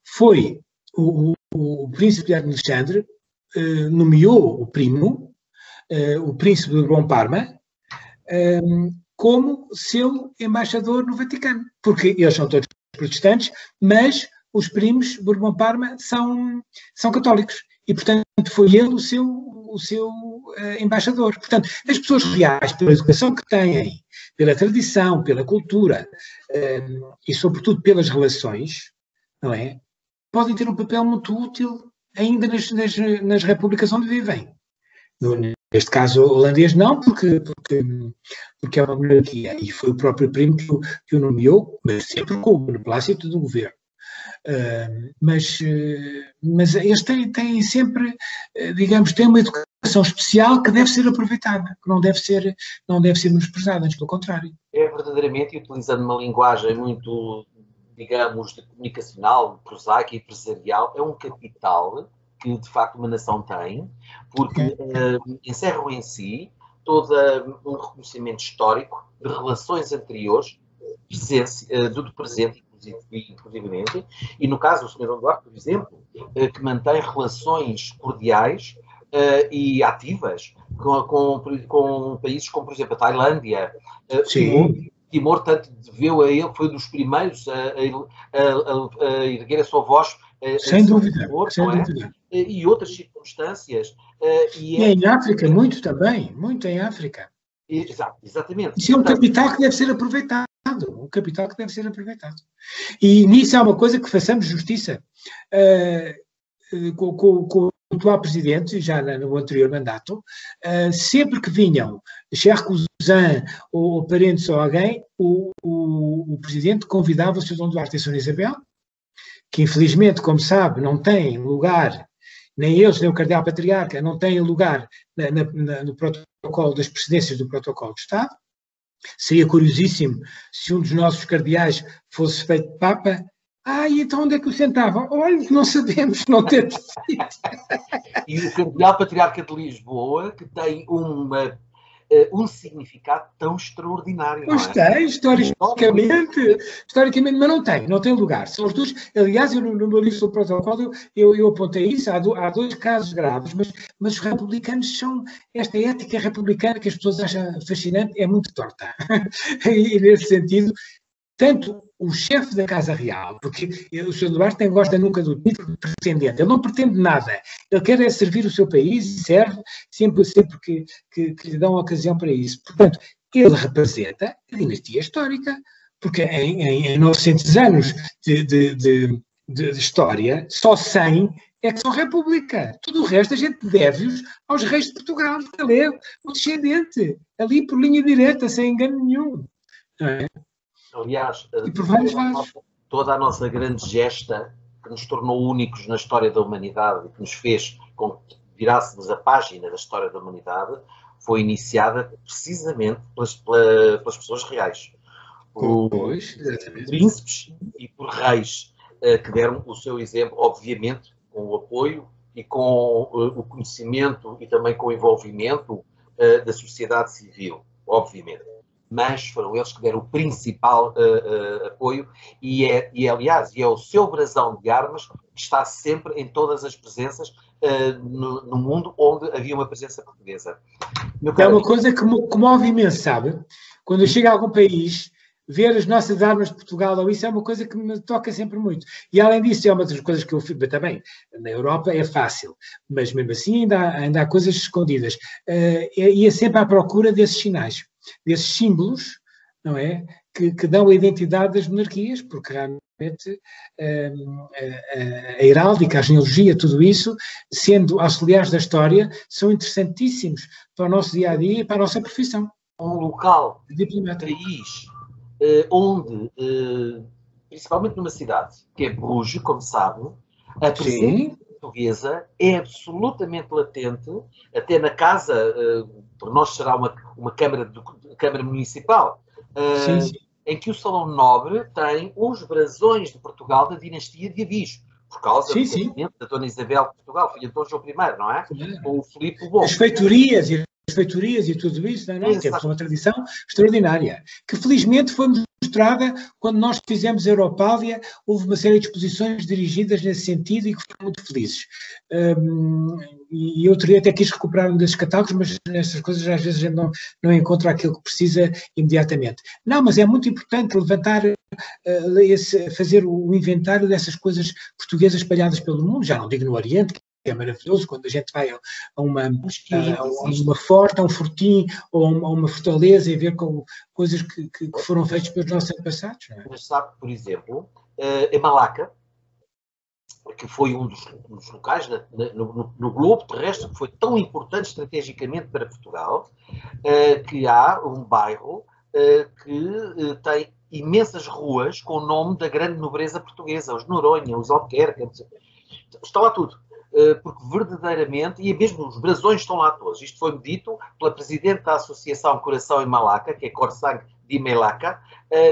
foi o príncipe Alexandre nomeou o primo, o príncipe de Bourbon-Parma, como seu embaixador no Vaticano, porque eles são todos protestantes, mas os primos Bourbon-Parma são católicos. E, portanto, foi ele o seu embaixador. Portanto, as pessoas reais, pela educação que têm, pela tradição, pela cultura e, sobretudo, pelas relações, não é? Podem ter um papel muito útil ainda nas repúblicas onde vivem. Neste caso holandês não, porque é uma monarquia, e foi o próprio primo que o nomeou, mas sempre com o beneplácito do governo. Mas eles têm sempre, digamos, têm uma educação especial que deve ser aproveitada, que não deve ser menosprezada, antes pelo contrário. É verdadeiramente, utilizando uma linguagem muito, digamos, de comunicacional, prosaica e empresarial, é um capital que de facto uma nação tem, porque encerram em si todo um reconhecimento histórico de relações anteriores, do presente, inclusivamente, e no caso do Sr. Dom Duarte, por exemplo, que mantém relações cordiais e ativas com países como, por exemplo, a Tailândia, Timor, tanto deveu a ele, foi dos primeiros a erguer a sua voz. Sem dúvida. E outras circunstâncias. E em África, muito também, muito em África. Exatamente. Isso é um capital que deve ser aproveitado. E nisso há uma coisa que façamos justiça. Com o atual presidente, já no anterior mandato, sempre que vinham Cher Cousin ou parentes ou alguém, o presidente convidava o Sr. Dom Duarte e a Sra. Isabel, que infelizmente, como sabe, não têm lugar, nem eles, nem o Cardeal Patriarca, não têm lugar no protocolo das presidências do protocolo de Estado. Seria curiosíssimo se um dos nossos cardeais fosse feito Papa. E então onde é que o sentava? Olha, não sabemos, não temos. E o Cardeal Patriarca de Lisboa, que tem um significado tão extraordinário. Pois tem, historicamente, mas não tem lugar. São os dois, aliás, eu no meu livro sobre o protocolo, eu apontei isso, há dois casos graves, mas os republicanos esta ética republicana que as pessoas acham fascinante é muito torta. E nesse sentido, tanto o chefe da Casa Real, porque o Sr. Duarte nem gosta nunca do título de pretendente, ele não pretende nada, ele quer servir o seu país e serve sempre que lhe dão ocasião para isso. Portanto, ele representa a dinastia histórica, porque em 900 anos de de história, só 100 é que são república. Tudo o resto a gente deve-os aos reis de Portugal. Ele é o descendente, ali por linha direta, sem engano nenhum. Não é? Aliás, E por vários lados. toda a nossa grande gesta, que nos tornou únicos na história da humanidade e que nos fez com que virássemos a página da história da humanidade, foi iniciada precisamente pelas pessoas reais. Por príncipes e por reis que deram o seu exemplo, obviamente, com o apoio e com o conhecimento e também com o envolvimento da sociedade civil, obviamente. Mas foram eles que deram o principal apoio e, aliás, é o seu brasão de armas que está sempre em todas as presenças no mundo onde havia uma presença portuguesa. É uma coisa que comove imenso, sabe? Quando eu chego a algum país, ver as nossas armas de Portugal ou isso é uma coisa que me toca sempre muito. E além disso, é uma das coisas que eu fiz também. Na Europa é fácil, mas mesmo assim ainda há coisas escondidas. E é sempre à procura desses sinais, desses símbolos, não é? Que dão a identidade das monarquias, porque realmente a heráldica, a genealogia, tudo isso, sendo auxiliares da história, são interessantíssimos para o nosso dia-a-dia e para a nossa profissão. Um local, um país, onde, principalmente numa cidade, que é Bruges, como sabe, a presença portuguesa é absolutamente latente, até na casa, por nós será uma Câmara Municipal, em que o Salão Nobre tem os brasões de Portugal da dinastia de Aviso, por causa do nascimento da Dona Isabel de Portugal, filha de Dom João I, não é? Com o Filipe o Bom. As feitorias e tudo isso, não é? Temos uma tradição extraordinária, que felizmente foi mostrada quando nós fizemos a Europália. Houve uma série de exposições dirigidas nesse sentido e que foram muito felizes. E eu até quis recuperar um desses catálogos, mas nessas coisas às vezes a gente não encontra aquilo que precisa imediatamente. Não, mas é muito importante levantar, fazer o inventário dessas coisas portuguesas espalhadas pelo mundo, já não digo no Oriente, que é maravilhoso, quando a gente vai a uma forte, a um fortim ou a uma fortaleza e ver coisas que foram feitas pelos nossos antepassados. Não é? Mas sabe, por exemplo, em Malaca, que foi um dos locais no globo terrestre que foi tão importante estrategicamente para Portugal, que há um bairro que tem imensas ruas com o nome da grande nobreza portuguesa, os Noronha, os Alquerque, está lá tudo. Porque verdadeiramente, e mesmo os brasões estão lá todos, isto foi-me dito pela presidente da Associação Coração em Malaca, que é Corsang de Melaka,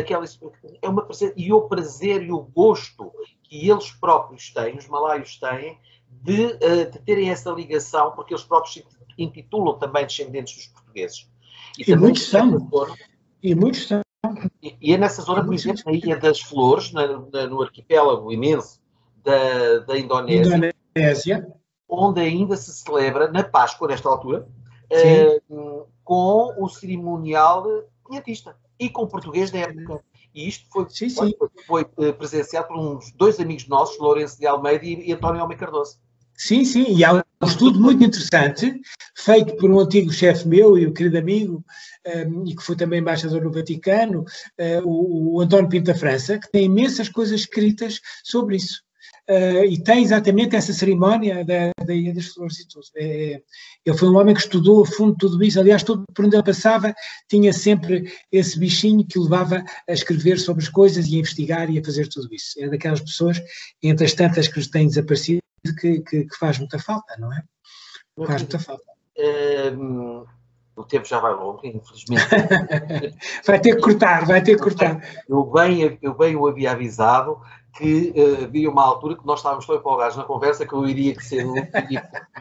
que ela disse, é uma presença, e o prazer e o gosto que eles próprios têm, os malaios têm, de terem essa ligação, porque eles próprios se intitulam também descendentes dos portugueses. E muitos são. E muitos são. E é nessa zona, por exemplo, na Ilha das Flores, no arquipélago imenso da Indonésia, onde ainda se celebra, na Páscoa, nesta altura, com o cerimonial pinhatista e com o português da época. E isto foi presenciado por uns dois amigos nossos, Lourenço de Almeida e António Almeida Cardoso. Sim, e há um estudo muito interessante, feito por um antigo chefe meu e um querido amigo, e que foi também embaixador no Vaticano, o António Pinto da França, que tem imensas coisas escritas sobre isso. E tem exatamente essa cerimónia da Ilha das Flores e tudo. Ele foi um homem que estudou a fundo tudo isso. Aliás, tudo por onde ele passava tinha sempre esse bichinho que o levava a escrever sobre as coisas e a investigar e a fazer tudo isso. É daquelas pessoas, entre as tantas que têm desaparecido, que faz muita falta, não é? Faz muita falta. O tempo já vai longo, infelizmente. Vai ter que cortar. Eu bem o havia avisado que havia uma altura que nós estávamos tão empolgados na conversa que eu iria ser um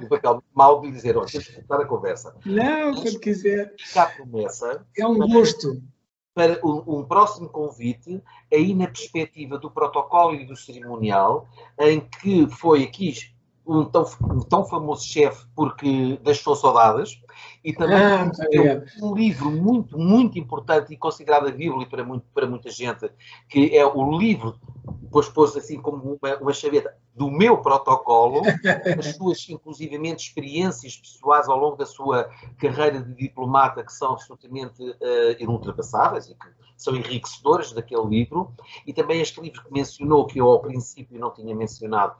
papel mau de dizer, olha, temos que cortar a conversa. Não, quando quiser. Fica a promessa. É um gosto. Para um próximo convite, aí na perspectiva do protocolo e do cerimonial, em que foi aqui um tão famoso chefe porque deixou saudades, e também um livro muito, muito importante e considerado a Bíblia para muita gente, que é o livro depois pôs assim como uma chaveta do meu protocolo, as suas, inclusivamente, experiências pessoais ao longo da sua carreira de diplomata, que são absolutamente inultrapassáveis e que são enriquecedoras daquele livro, e também este livro que mencionou, que eu ao princípio não tinha mencionado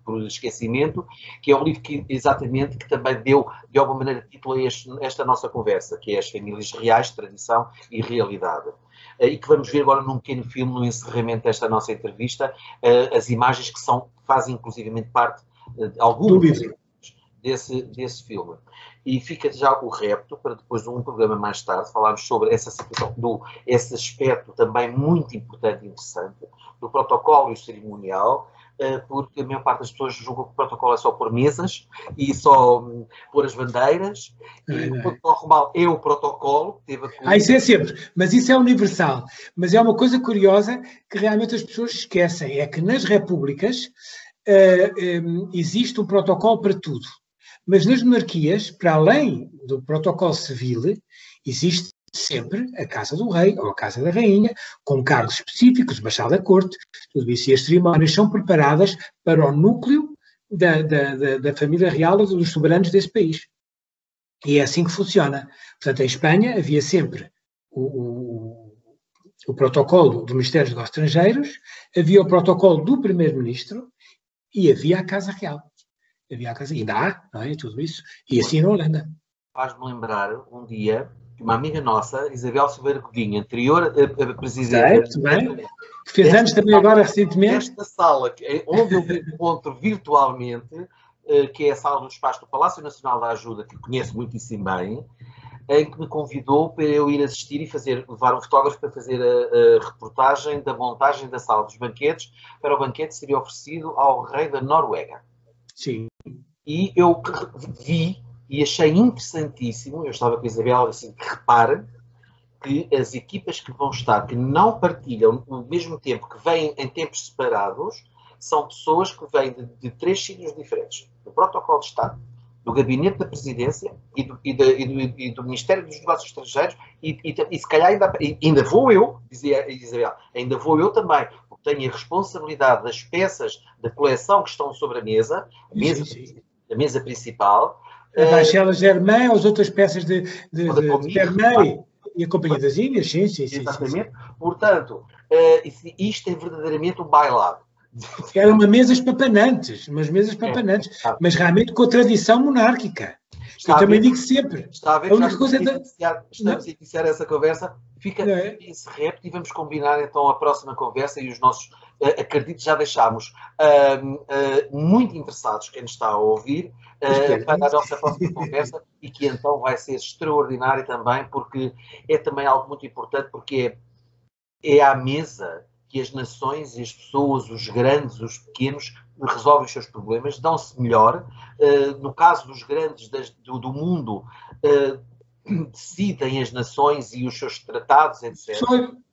por esquecimento, que é um livro que, exatamente, que também deu, de alguma maneira, título a esta nossa conversa, que é As Famílias Reais, Tradição e Realidade. E que vamos ver agora num pequeno filme, no encerramento desta nossa entrevista, as imagens que fazem inclusivamente parte de alguns desse filme. E fica já o repto para depois de um programa mais tarde falarmos sobre essa situação, esse aspecto também muito importante e interessante do protocolo e o cerimonial, porque a maior parte das pessoas julga que o protocolo é só pôr mesas e só pôr as bandeiras, e quando corre mal é o protocolo. Isso é sempre, mas isso é universal. Mas é uma coisa curiosa que realmente as pessoas esquecem, é que nas repúblicas existe um protocolo para tudo. Mas nas monarquias, para além do protocolo civil, existe sempre a Casa do Rei ou a Casa da Rainha, com cargos específicos, Baixada da Corte, tudo isso. E as cerimónias são preparadas para o núcleo da família real ou dos soberanos desse país. E é assim que funciona. Portanto, em Espanha havia sempre o protocolo do Ministério dos Negócios Estrangeiros, havia o protocolo do Primeiro-Ministro e havia a Casa Real. Havia a Casa, ainda há, não é? Tudo isso. E assim na Holanda. Faz-me lembrar um dia que uma amiga nossa, Isabel Silveira Godinho, anterior a presidente, muito bem, que fez anos também agora recentemente. Esta sala, onde eu me encontro virtualmente, que é a sala do espaço do Palácio Nacional da Ajuda, que conheço muitíssimo bem, em que me convidou para eu ir assistir e levar um fotógrafo para fazer a reportagem da montagem da sala dos banquetes, para o banquete que seria oferecido ao rei da Noruega. Sim. E eu vi e achei interessantíssimo, eu estava com a Isabel, assim, que repare que as equipas que vão estar, que não partilham ao mesmo tempo, que vêm em tempos separados, são pessoas que vêm de 3 sítios diferentes. Do protocolo de Estado, do Gabinete da Presidência e do Ministério dos Negócios Estrangeiros, e se calhar ainda vou eu, dizia Isabel, ainda vou eu também, porque tenho a responsabilidade das peças da coleção que estão sobre a mesa, a mesa principal. A Baixela Germain, as outras peças de Germain e a Companhia das Ilhas, sim. Exatamente. Portanto, isto é verdadeiramente um bailado. Eram umas mesas papanantes, mas realmente com a tradição monárquica. Eu também digo sempre. Está a ver, estamos a iniciar essa conversa. Fica esse repto e vamos combinar então a próxima conversa, e os nossos, acredito, já deixámos muito interessados, quem nos está a ouvir, para a nossa próxima conversa, e que então vai ser extraordinária também, porque é também algo muito importante, porque é à mesa que as nações e as pessoas, os grandes, os pequenos, resolvem os seus problemas, dão-se melhor. No caso dos grandes do mundo, decidem as nações e os seus tratados, etc.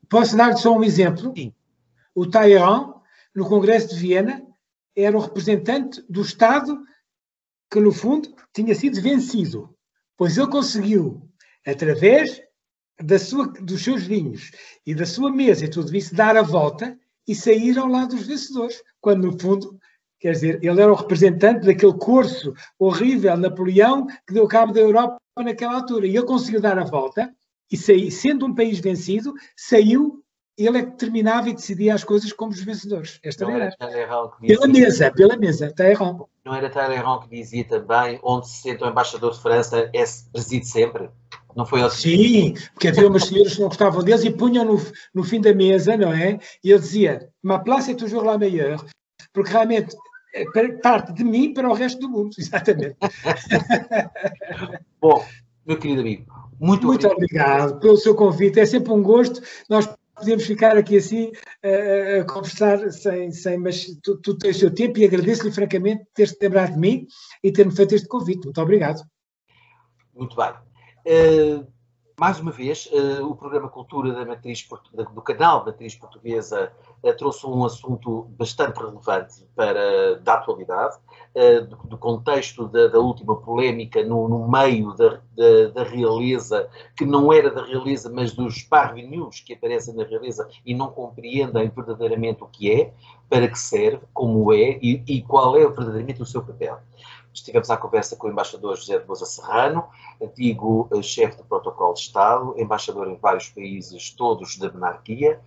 Posso dar-lhe só um exemplo? Sim. O Talleyrand, no Congresso de Viena, era o representante do Estado que, no fundo, tinha sido vencido, pois ele conseguiu, através dos seus vinhos e da sua mesa e tudo isso, dar a volta e sair ao lado dos vencedores, quando, no fundo, quer dizer, ele era o representante daquele corso horrível, Napoleão, que deu cabo da Europa naquela altura, e ele conseguiu dar a volta e sair, sendo um país vencido, saiu. Ele é que determinava e decidia as coisas como os vencedores. Pela mesa, Talleyrand. Não era Talleyrand que dizia também, onde se senta o embaixador de França, preside sempre? Não foi assim? Sim, porque havia umas senhoras que não gostavam deles e punham no fim da mesa, não é? E ele dizia, ma place est toujours la meilleure, porque realmente parte de mim para o resto do mundo, exatamente. Bom, meu querido amigo, muito obrigado pelo seu convite, é sempre um gosto. Nós podemos ficar aqui assim a conversar mas tu tens o seu tempo, e agradeço-lhe francamente ter-se lembrado de mim e ter-me feito este convite. Muito obrigado. Muito bem. Mais uma vez, o programa Cultura do canal Matriz Portuguesa trouxe um assunto bastante relevante da atualidade, do contexto da última polémica no meio da realeza, que não era da realeza, mas dos parvenus que aparecem na realeza e não compreendem verdadeiramente o que é, para que serve, como é e qual é verdadeiramente o seu papel. Estivemos à conversa com o embaixador José de Sousa Serrano, antigo chefe do protocolo de Estado, embaixador em vários países, todos da monarquia,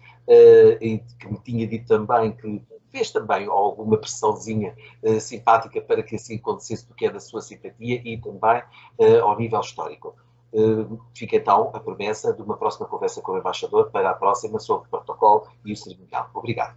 e que me tinha dito também que fez também alguma pressãozinha simpática para que assim acontecesse, do que é da sua simpatia e também ao nível histórico. Fica então a promessa de uma próxima conversa com o embaixador para a próxima sobre o protocolo e o cerimonial. Obrigado.